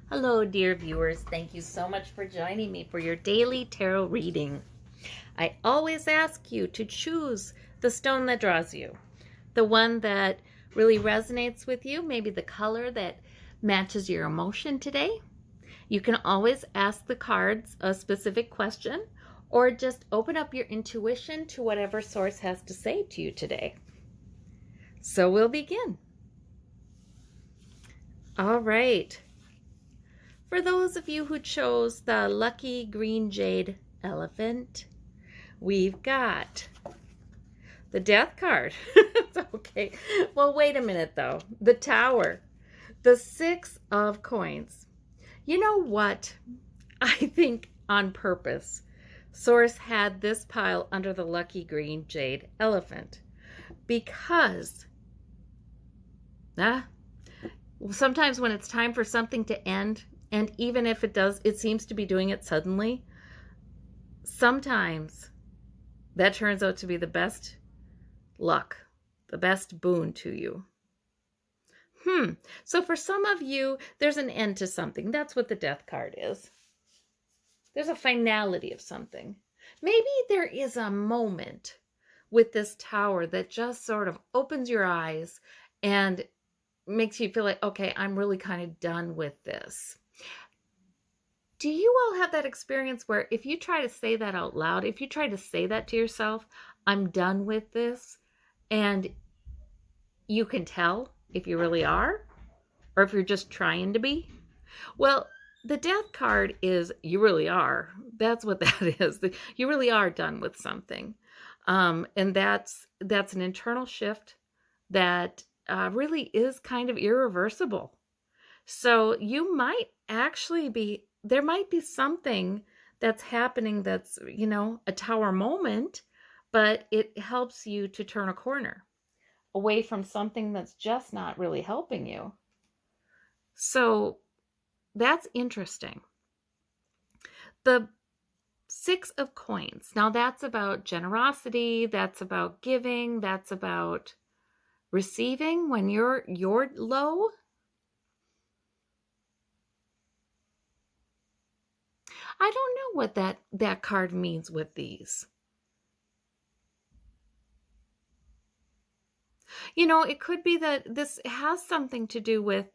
Hello, dear viewers. Thank you so much for joining me for your daily tarot reading. I always ask you to choose the stone that draws you, the one that really resonates with you, maybe the color that matches your emotion today. You can always ask the cards a specific question or just open up your intuition to whatever source has to say to you today. So we'll begin. All right. For those of you who chose the lucky green jade elephant, we've got the death card. Okay. Well, wait a minute though. The tower, the 6 of coins. You know what? I think on purpose, Source had this pile under the lucky green jade elephant because sometimes when it's time for something to end, and even if it seems to be doing it suddenly, sometimes that turns out to be the best luck, the best boon to you. So for some of you, there's an end to something. That's what the death card is. There's a finality of something. Maybe there is a moment with this tower that just sort of opens your eyes and makes you feel like, okay, I'm really kind of done with this. Do you all have that experience where if you try to say that out loud, if you try to say that to yourself, I'm done with this, and you can tell if you really are, or if you're just trying to be? Well, the death card is you really are. That's what that is. You really are done with something. And that's an internal shift that really is kind of irreversible. So you might actually there might be something that's happening that's, a tower moment, but it helps you to turn a corner away from something that's just not really helping you. So that's interesting. The 6 of coins. Now that's about generosity. That's about giving. That's about receiving when you're low. I don't know what that card means with these. It could be that this has something to do with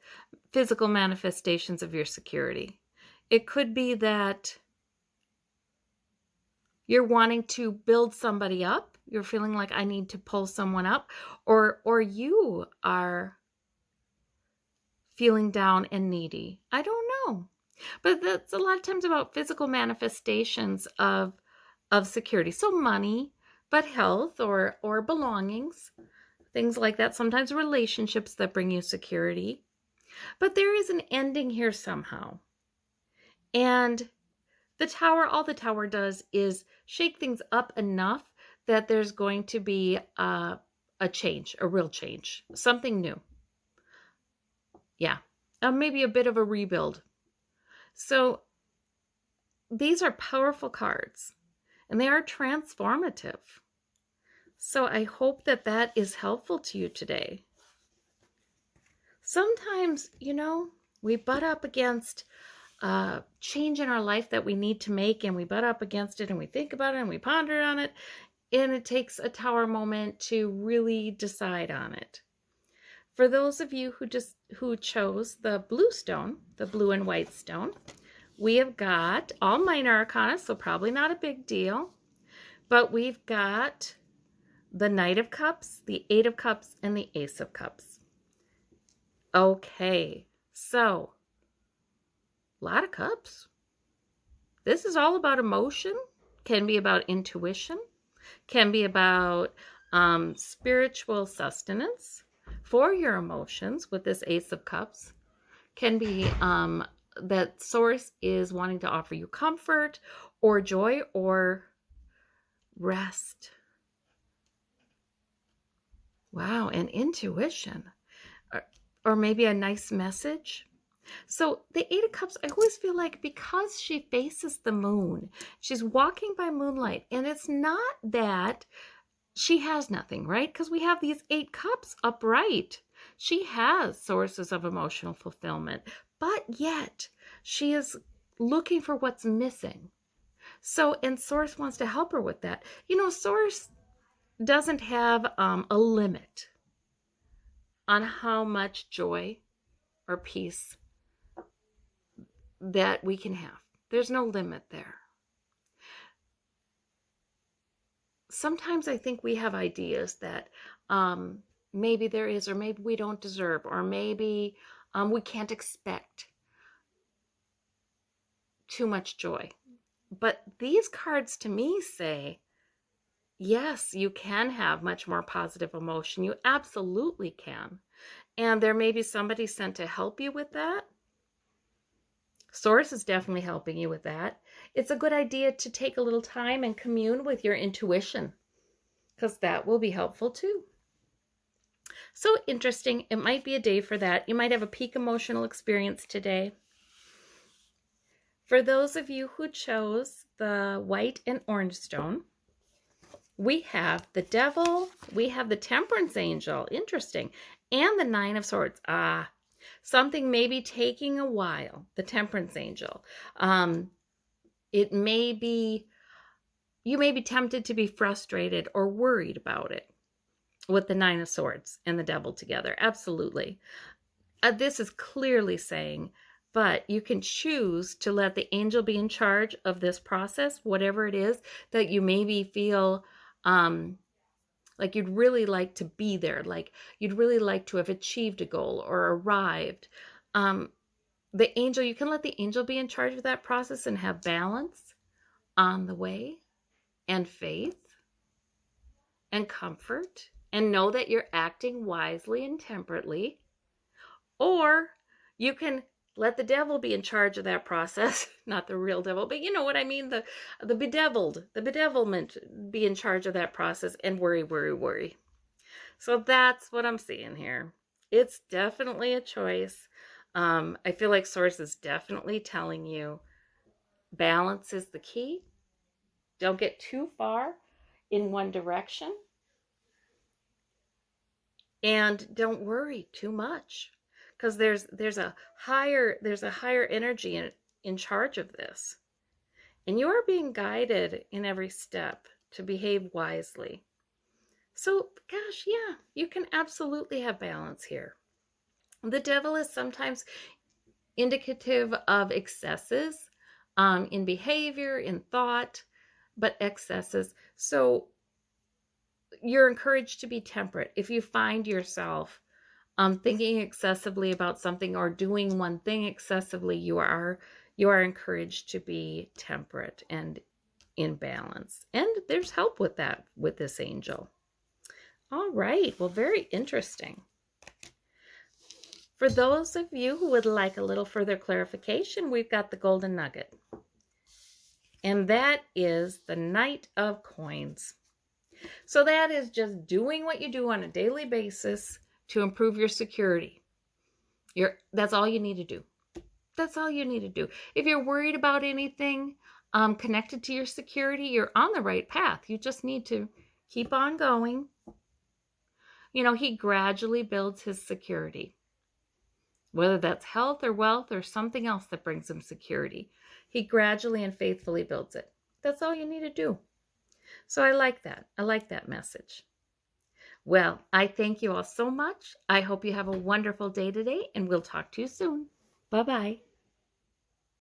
physical manifestations of your security. It could be that you're wanting to build somebody up. You're feeling like I need to pull someone up, or you are feeling down and needy. I don't know. But that's a lot of times about physical manifestations of security. So money, but health or belongings, things like that. Sometimes relationships that bring you security. But there is an ending here somehow. And all the tower does is shake things up enough that there's going to be a change, a real change, something new. Yeah, maybe a bit of a rebuild. So these are powerful cards, and they are transformative. So I hope that is helpful to you today. Sometimes, we butt up against change in our life that we need to make, and we butt up against it, and we think about it, and we ponder on it, and it takes a tower moment to really decide on it. For those of you who chose the blue stone, the blue and white stone, we have got all minor arcana, so probably not a big deal, but we've got the Knight of Cups, the 8 of Cups, and the Ace of Cups. Okay, so a lot of cups. This is all about emotion, can be about intuition, can be about spiritual sustenance for your emotions with this Ace of Cups. Can be that Source is wanting to offer you comfort or joy or rest. Wow, and intuition. Or maybe a nice message. So the 8 of Cups, I always feel like because she faces the moon, she's walking by moonlight, and it's not that she has nothing, right? Because we have these 8 cups upright. She has sources of emotional fulfillment, but yet She is looking for what's missing. So, and Source wants to help her with that. Source doesn't have a limit on how much joy or peace that we can have. There's no limit there. Sometimes I think we have ideas that maybe there is, or maybe we don't deserve, or maybe we can't expect too much joy. But these cards to me say, yes, you can have much more positive emotion. You absolutely can. And there may be somebody sent to help you with that. Source is definitely helping you with that. It's a good idea to take a little time and commune with your intuition, because that will be helpful too. So interesting. It might be a day for that. You might have a peak emotional experience today. For those of you who chose the white and orange stone, we have the Devil, we have the Temperance Angel, interesting, and the Nine of Swords. Something may be taking a while, the Temperance Angel. It may be, you may be tempted to be frustrated or worried about it with the Nine of Swords and the Devil together. Absolutely. This is clearly saying, but you can choose to let the angel be in charge of this process, whatever it is that you maybe feel like you'd really like to be there, like you'd really like to have achieved a goal or arrived. The angel, you can let the angel be in charge of that process and have balance on the way, and faith and comfort, and know that you're acting wisely and temperately. Or you can let the devil be in charge of that process, not the real devil, but you know what I mean, the bedevilment be in charge of that process and worry. So that's what I'm seeing here. It's definitely a choice. I feel like Source is definitely telling you balance is the key. Don't get too far in one direction. And don't worry too much, because there's a higher energy in charge of this. And you are being guided in every step to behave wisely. So, gosh, yeah, you can absolutely have balance here. The devil is sometimes indicative of excesses in behavior, in thought, but excesses. So you're encouraged to be temperate. If you find yourself thinking excessively about something or doing one thing excessively, you are encouraged to be temperate and in balance. And there's help with that with this angel. All right, well, very interesting. For those of you who would like a little further clarification, we've got the golden nugget. And that is the Knight of Coins. So that is just doing what you do on a daily basis to improve your security. That's all you need to do. That's all you need to do. If you're worried about anything connected to your security, you're on the right path. You just need to keep on going. He gradually builds his security, whether that's health or wealth or something else that brings him security. He gradually and faithfully builds it. That's all you need to do. So I like that. I like that message. Well, I thank you all so much. I hope you have a wonderful day today, and we'll talk to you soon. Bye-bye.